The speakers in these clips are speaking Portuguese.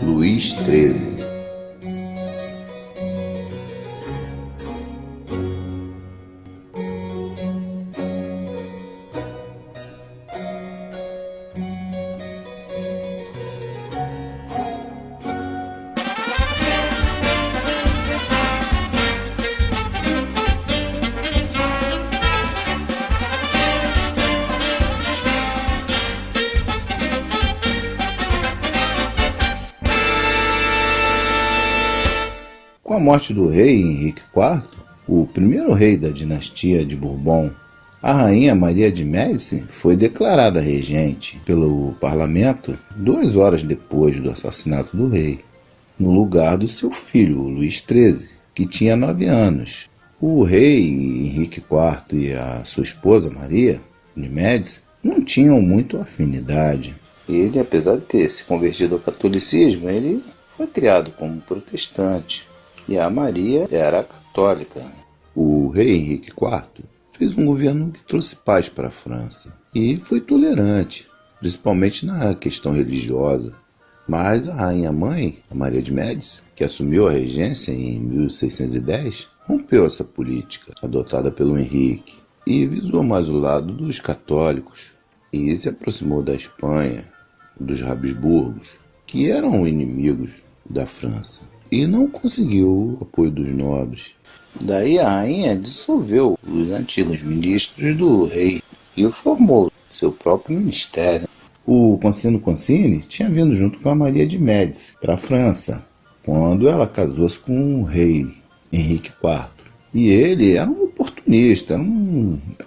Luís XIII. Com a morte do rei Henrique IV, o primeiro rei da dinastia de Bourbon, a rainha Maria de Médici foi declarada regente pelo parlamento 2 horas depois do assassinato do rei, no lugar do seu filho, Luís XIII, que tinha 9 anos. O rei Henrique IV e a sua esposa Maria de Médici não tinham muito afinidade. Ele, apesar de ter se convertido ao catolicismo, ele foi criado como protestante. E a Maria era católica. O rei Henrique IV fez um governo que trouxe paz para a França e foi tolerante, principalmente na questão religiosa. Mas a rainha-mãe, a Maria de Médici, que assumiu a regência em 1610, rompeu essa política adotada pelo Henrique e visou mais o lado dos católicos e se aproximou da Espanha, dos Habsburgos, que eram inimigos da França. E não conseguiu o apoio dos nobres. Daí a rainha dissolveu os antigos ministros do rei e formou seu próprio ministério. O Concino Concini tinha vindo junto com a Maria de Médici para a França, quando ela casou-se com o rei Henrique IV. E ele era um oportunista,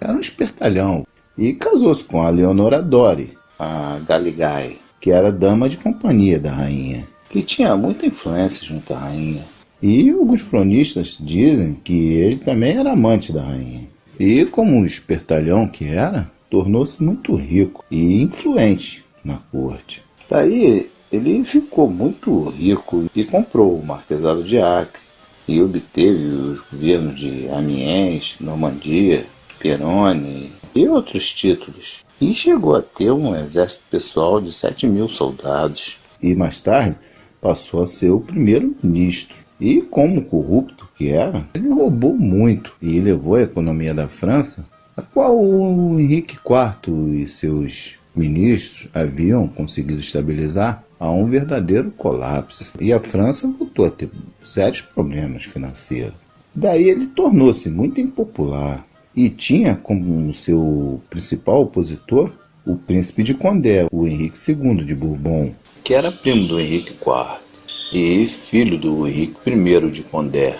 era um espertalhão. E casou-se com a Leonora Dori, a Galigai, que era dama de companhia da rainha, que tinha muita influência junto à rainha. E alguns cronistas dizem que ele também era amante da rainha. E como espertalhão que era, tornou-se muito rico e influente na corte. Daí ele ficou muito rico e comprou o Marquesado de Acre e obteve os governos de Amiens, Normandia, Perone e outros títulos. E chegou a ter um exército pessoal de 7.000 soldados. E mais tarde passou a ser o primeiro-ministro. E como corrupto que era, ele roubou muito e levou a economia da França, a qual o Henrique IV e seus ministros haviam conseguido estabilizar, a um verdadeiro colapso. E a França voltou a ter sérios problemas financeiros. Daí ele tornou-se muito impopular e tinha como seu principal opositor o príncipe de Condé, o Henrique II de Bourbon, que era primo do Henrique IV e filho do Henrique I de Condé.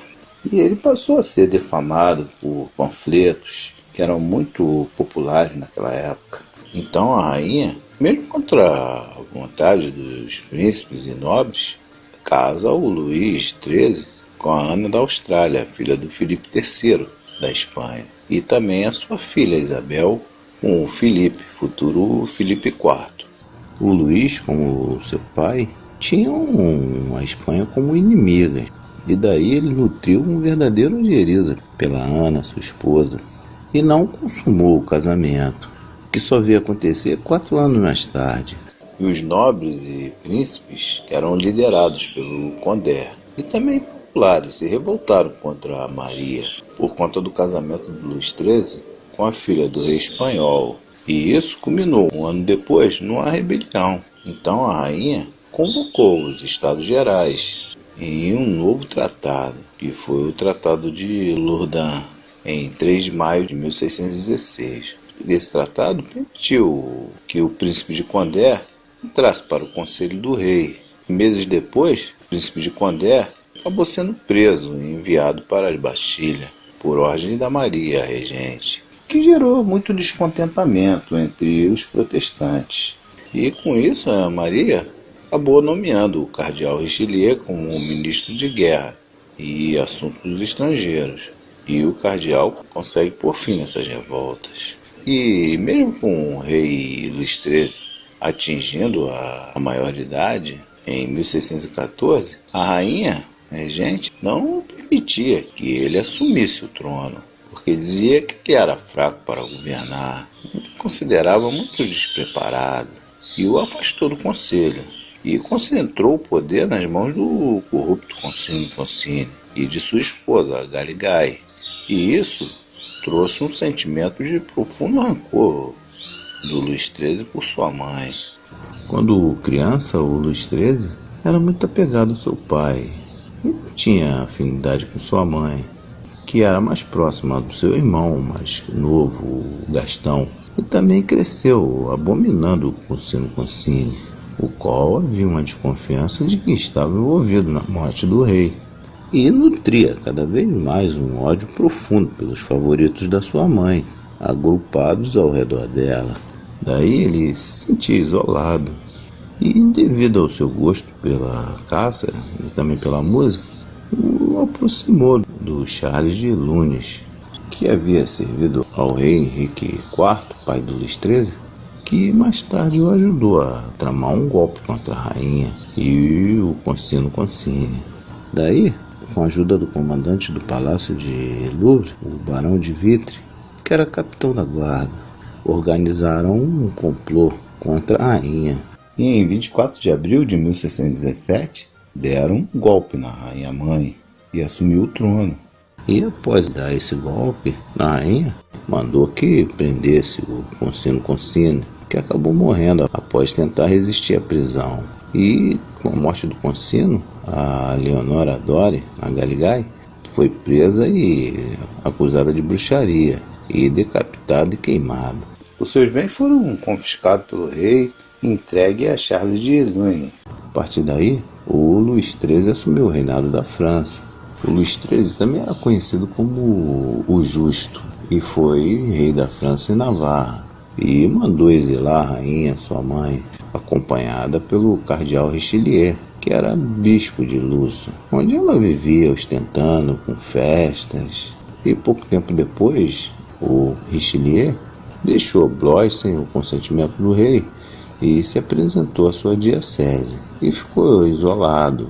E ele passou a ser defamado por panfletos que eram muito populares naquela época. Então a rainha, mesmo contra a vontade dos príncipes e nobres, casa o Luís XIII com a Ana da Austrália, filha do Filipe III da Espanha, e também a sua filha Isabel com o Filipe, futuro Filipe IV. O Luís, como seu pai, tinha a Espanha como inimiga, e daí ele nutriu um verdadeiro odieriza pela Ana, sua esposa, e não consumou o casamento, que só veio acontecer 4 anos mais tarde. E os nobres e príncipes, que eram liderados pelo Condé, e também populares, se revoltaram contra a Maria, por conta do casamento do Luís XIII com a filha do rei espanhol. E isso culminou, 1 ano depois, numa rebelião. Então a rainha convocou os Estados Gerais em um novo tratado, que foi o Tratado de Lourdes, em 3 de maio de 1616. Esse tratado permitiu que o príncipe de Condé entrasse para o Conselho do Rei. Meses depois, o príncipe de Condé acabou sendo preso e enviado para a Bastilha, por ordem da Maria, a regente, que gerou muito descontentamento entre os protestantes. E com isso, a Maria acabou nomeando o cardeal Richelieu como ministro de guerra e assuntos estrangeiros. E o cardeal consegue pôr fim nessas revoltas. E mesmo com o rei Luís XIII atingindo a maioridade em 1614, a rainha regente não permitia que ele assumisse o trono, porque dizia que ele era fraco para governar, considerava muito despreparado. e o afastou do conselho, e concentrou o poder nas mãos do corrupto Concini Concini e de sua esposa, Galigai. E isso trouxe um sentimento de profundo rancor do Luís XIII por sua mãe. Quando criança, o Luís XIII era muito apegado ao seu pai e tinha afinidade com sua mãe, que era mais próxima do seu irmão mais novo, o Gastão, e também cresceu abominando o Concini Concini, o qual havia uma desconfiança de que estava envolvido na morte do rei, e nutria cada vez mais um ódio profundo pelos favoritos da sua mãe, agrupados ao redor dela. Daí ele se sentia isolado, e devido ao seu gosto pela caça e também pela música, o aproximou do Charles de Lunes, que havia servido ao rei Henrique IV, pai do Luís XIII, que mais tarde o ajudou a tramar um golpe contra a rainha e o Concini Concini. Daí, com a ajuda do comandante do Palácio de Louvre, o Barão de Vitre, que era capitão da guarda, organizaram um complô contra a rainha. E em 24 de abril de 1617, deram um golpe na rainha-mãe e assumiu o trono. E após dar esse golpe na rainha, mandou que prendesse o Concini Concini, que acabou morrendo após tentar resistir à prisão. E com a morte do Concini, a Leonora Dore, a Galigai, foi presa e acusada de bruxaria e decapitada e queimada. Os seus bens foram confiscados pelo rei e entregues a Charles de Luynes. A partir daí, o Luís XIII assumiu o reinado da França. O Luís XIII também era conhecido como o Justo e foi rei da França e Navarra, e mandou exilar a rainha, sua mãe, acompanhada pelo cardeal Richelieu, que era bispo de Luçon, onde ela vivia ostentando com festas. E pouco tempo depois, o Richelieu deixou Blois sem o consentimento do rei e se apresentou à sua diocese e ficou isolado.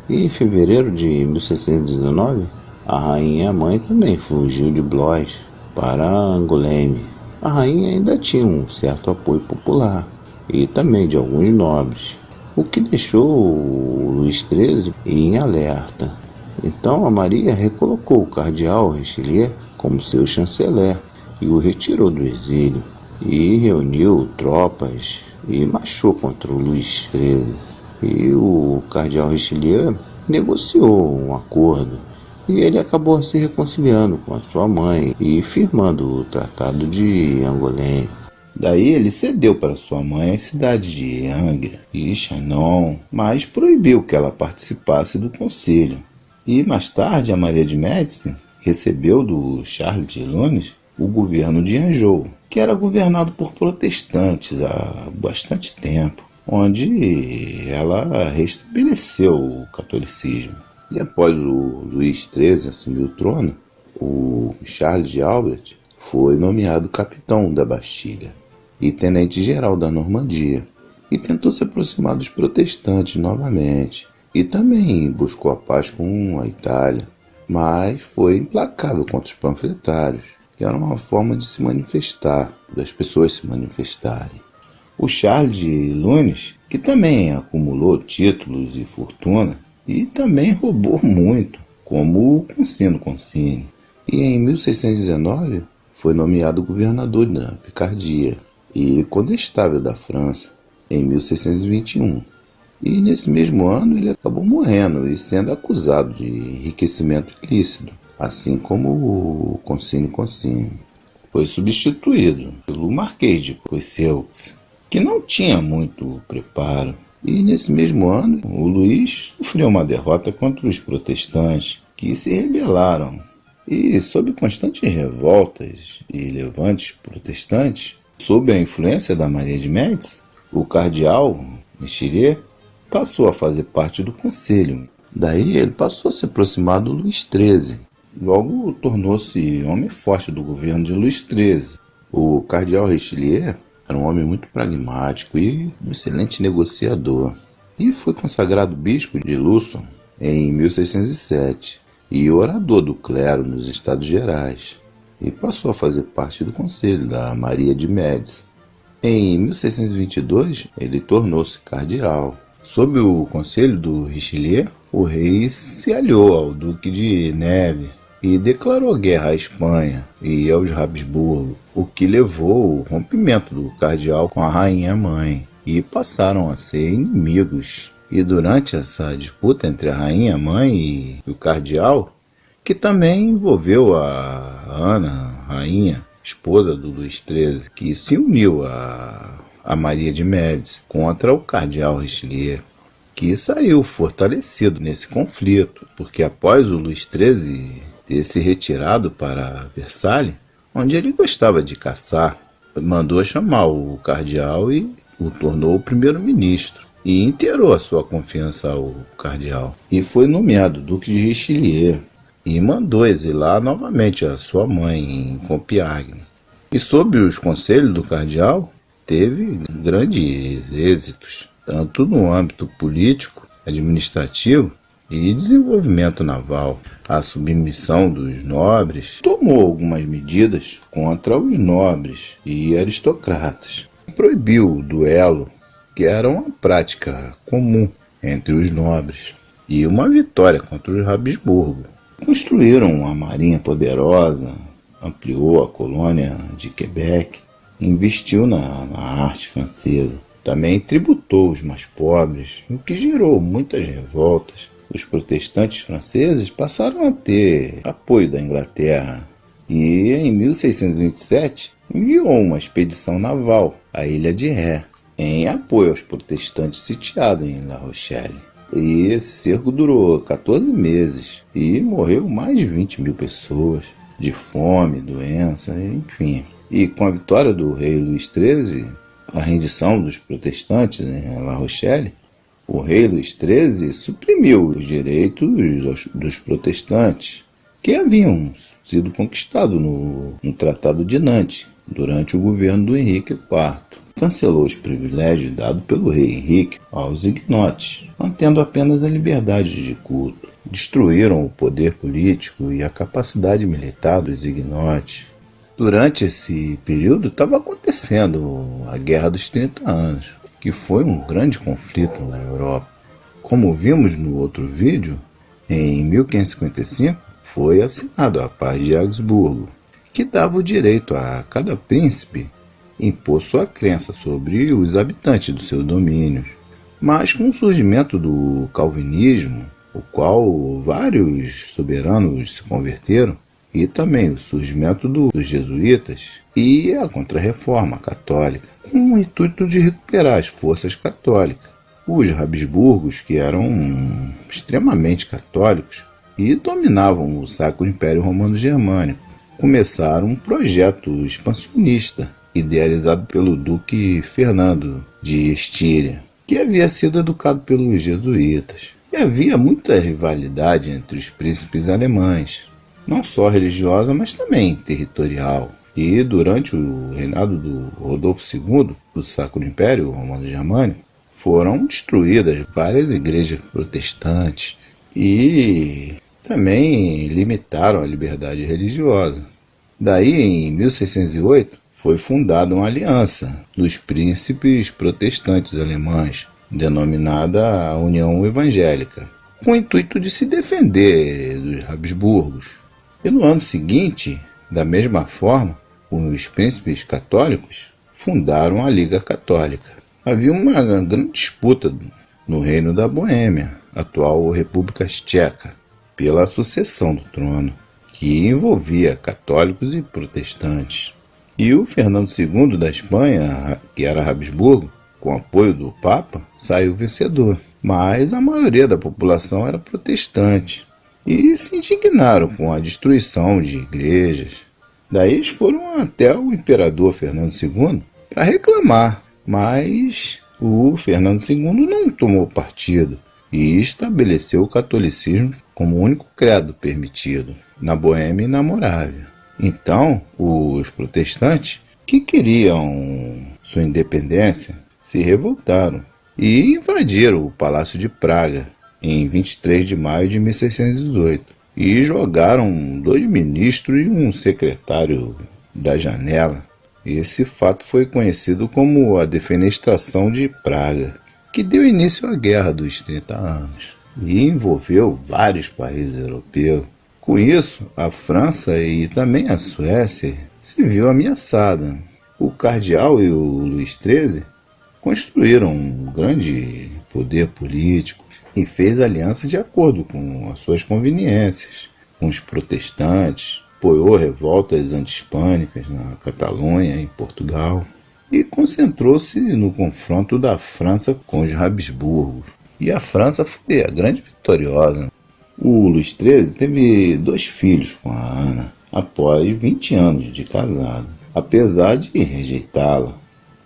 E em fevereiro de 1619, a rainha-mãe também fugiu de Blois para Angoulême. A rainha ainda tinha um certo apoio popular e também de alguns nobres, o que deixou o Luís XIII em alerta. Então a Maria recolocou o cardeal Richelieu como seu chanceler e o retirou do exílio, e reuniu tropas e marchou contra o Luís XIII. E o cardeal Richelieu negociou um acordo, e ele acabou se reconciliando com a sua mãe e firmando o Tratado de Angoulême. Daí ele cedeu para sua mãe as cidades de Angers e Chinon, mas proibiu que ela participasse do conselho. E mais tarde a Maria de Médici recebeu do Charles de Lunes o governo de Anjou, que era governado por protestantes há bastante tempo, onde ela restabeleceu o catolicismo. E após o Luís XIII assumir o trono, o Charles de Albret foi nomeado capitão da Bastilha e tenente-geral da Normandia, e tentou se aproximar dos protestantes novamente, e também buscou a paz com a Itália, mas foi implacável contra os panfletários, que era uma forma de se manifestar, das pessoas se manifestarem. O Charles de Lunes, que também acumulou títulos e fortuna, e também roubou muito, como o Concini Concini, e em 1619 foi nomeado governador da Picardia e condestável da França em 1621. E nesse mesmo ano ele acabou morrendo e sendo acusado de enriquecimento ilícito, assim como o Concini Concini. Foi substituído pelo Marquês de Poiceaux, que não tinha muito preparo. E nesse mesmo ano, o Luís sofreu uma derrota contra os protestantes, que se rebelaram. E sob constantes revoltas e levantes protestantes, sob a influência da Maria de Médici, o cardeal Richelieu passou a fazer parte do conselho. Daí ele passou a se aproximar do Luís XIII. Logo tornou-se homem forte do governo de Luís XIII. O cardeal Richelieu era um homem muito pragmático e um excelente negociador. E foi consagrado bispo de Luçon em 1607 e orador do clero nos Estados Gerais. E passou a fazer parte do conselho da Maria de Médici. Em 1622, ele tornou-se cardeal. Sob o conselho do Richelieu, o rei se aliou ao Duque de Nevers e declarou guerra à Espanha e aos Habsburgo, o que levou ao rompimento do cardeal com a rainha mãe, e passaram a ser inimigos. E durante essa disputa entre a rainha mãe e o cardeal, que também envolveu a Ana, rainha, esposa do Luís XIII, que se uniu a Maria de Médici contra o cardeal Richelieu, que saiu fortalecido nesse conflito, porque após o Luís XIII ter se retirado para Versalhes, onde ele gostava de caçar, mandou chamar o cardeal e o tornou o primeiro-ministro, e inteirou a sua confiança ao cardeal, e foi nomeado Duque de Richelieu, e mandou exilar novamente a sua mãe em Compiègne. E sob os conselhos do cardeal, teve grandes êxitos, tanto no âmbito político, administrativo e desenvolvimento naval. A submissão dos nobres, tomou algumas medidas contra os nobres e aristocratas. Proibiu o duelo, que era uma prática comum entre os nobres, e uma vitória contra os Habsburgo. Construíram uma marinha poderosa, ampliou a colônia de Quebec, investiu na arte francesa. Também tributou os mais pobres, o que gerou muitas revoltas. Os protestantes franceses passaram a ter apoio da Inglaterra e, em 1627, enviou uma expedição naval à Ilha de Ré, em apoio aos protestantes sitiados em La Rochelle. E esse cerco durou 14 meses e morreu mais de 20 mil pessoas, de fome, doença, enfim. E com a vitória do rei Luís XIII, a rendição dos protestantes em La Rochelle, o rei Luís XIII suprimiu os direitos dos protestantes, que haviam sido conquistados no Tratado de Nantes, durante o governo do Henrique IV. Cancelou os privilégios dados pelo rei Henrique aos ignotes, mantendo apenas a liberdade de culto. Destruíram o poder político e a capacidade militar dos ignotes. Durante esse período estava acontecendo a Guerra dos 30 Anos, que foi um grande conflito na Europa. Como vimos no outro vídeo, em 1555 foi assinada a Paz de Augsburgo, que dava o direito a cada príncipe impor sua crença sobre os habitantes do seu domínio. Mas com o surgimento do calvinismo, o qual vários soberanos se converteram, e também o surgimento dos jesuítas e a Contra-Reforma Católica, com o intuito de recuperar as forças católicas. Os Habsburgos, que eram extremamente católicos e dominavam o Sacro Império Romano Germânico, começaram um projeto expansionista, idealizado pelo Duque Fernando de Estíria, que havia sido educado pelos jesuítas. E havia muita rivalidade entre os príncipes alemães, não só religiosa, mas também territorial. E durante o reinado do Rodolfo II, do Sacro Império Romano Germânico, foram destruídas várias igrejas protestantes e também limitaram a liberdade religiosa. Daí, em 1608, foi fundada uma aliança dos príncipes protestantes alemães, denominada União Evangélica, com o intuito de se defender dos Habsburgos. E no ano seguinte, da mesma forma, os príncipes católicos fundaram a Liga Católica. Havia uma grande disputa no reino da Boêmia, atual República Tcheca, pela sucessão do trono, que envolvia católicos e protestantes. E o Fernando II da Espanha, que era Habsburgo, com apoio do Papa, saiu vencedor. Mas a maioria da população era protestante e se indignaram com a destruição de igrejas. Daí eles foram até o imperador Fernando II para reclamar, mas o Fernando II não tomou partido e estabeleceu o catolicismo como o único credo permitido na Boêmia e na Morávia. Então, os protestantes, que queriam sua independência, se revoltaram e invadiram o Palácio de Praga em 23 de maio de 1618 e jogaram 2 ministros e um secretário da janela. Esse fato foi conhecido como a Defenestração de Praga, que deu início à Guerra dos 30 Anos e envolveu vários países europeus. Com isso, a França e também a Suécia se viu ameaçada. O cardeal e o Luís XIII construíram um grande poder político e fez alianças de acordo com as suas conveniências com os protestantes, apoiou revoltas anti-hispânicas na Catalunha, em Portugal, e concentrou-se no confronto da França com os Habsburgos. E a França foi a grande vitoriosa. O Luís XIII teve 2 filhos com a Ana, após 20 anos de casado, apesar de rejeitá-la,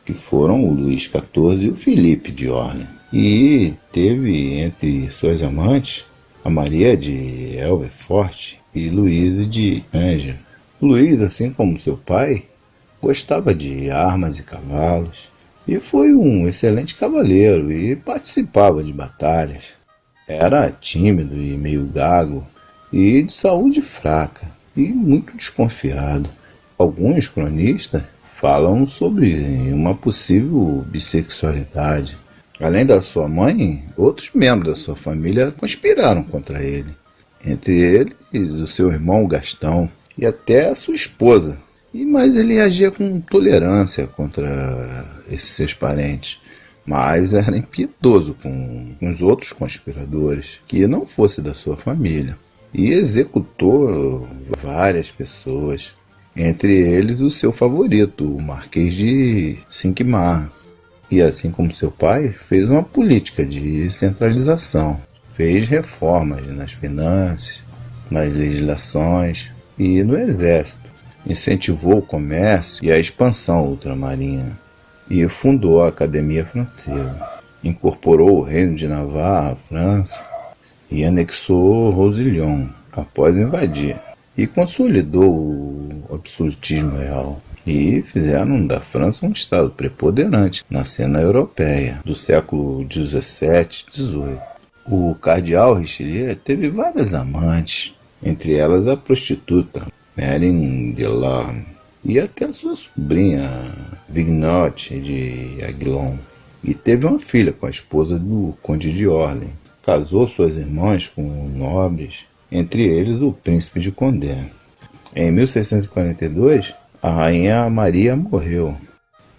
que foram o Luís XIV e o Filipe de Orleans. E teve entre suas amantes a Maria de Helvefort e Luísa de Angers. Luís, assim como seu pai, gostava de armas e cavalos, e foi um excelente cavaleiro e participava de batalhas. Era tímido e meio gago, e de saúde fraca, e muito desconfiado. Alguns cronistas falam sobre uma possível bissexualidade. Além da sua mãe, outros membros da sua família conspiraram contra ele. Entre eles, o seu irmão Gastão e até a sua esposa. Mas ele agia com tolerância contra esses seus parentes. Mas era impiedoso com os outros conspiradores, que não fosse da sua família. E executou várias pessoas, entre eles o seu favorito, o Marquês de Cinquemar. E assim como seu pai, fez uma política de centralização. Fez reformas nas finanças, nas legislações e no exército. Incentivou o comércio e a expansão ultramarina. E fundou a Academia Francesa. Incorporou o Reino de Navarra à França e anexou Roussillon após invadir. E consolidou o absolutismo real. E fizeram da França um estado preponderante na cena europeia do século XVII e XVIII. O cardeal Richelieu teve várias amantes, entre elas a prostituta Marine Delorme e até a sua sobrinha Vignotte de Aguilon. E teve uma filha com a esposa do conde de Orleans. Casou suas irmãs com nobres, entre eles o príncipe de Condé. Em 1642, a rainha Maria morreu.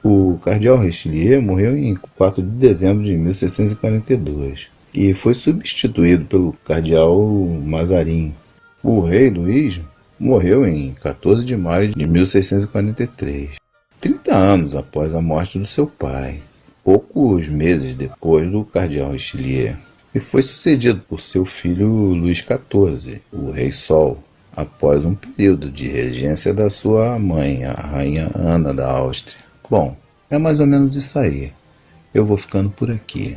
O cardeal Richelieu morreu em 4 de dezembro de 1642 e foi substituído pelo cardeal Mazarin. O rei Luís morreu em 14 de maio de 1643, 30 anos após a morte do seu pai, poucos meses depois do cardeal Richelieu, e foi sucedido por seu filho Luís XIV, o Rei Sol, após um período de regência da sua mãe, a rainha Ana da Áustria. Bom, é mais ou menos isso aí. Eu vou ficando por aqui.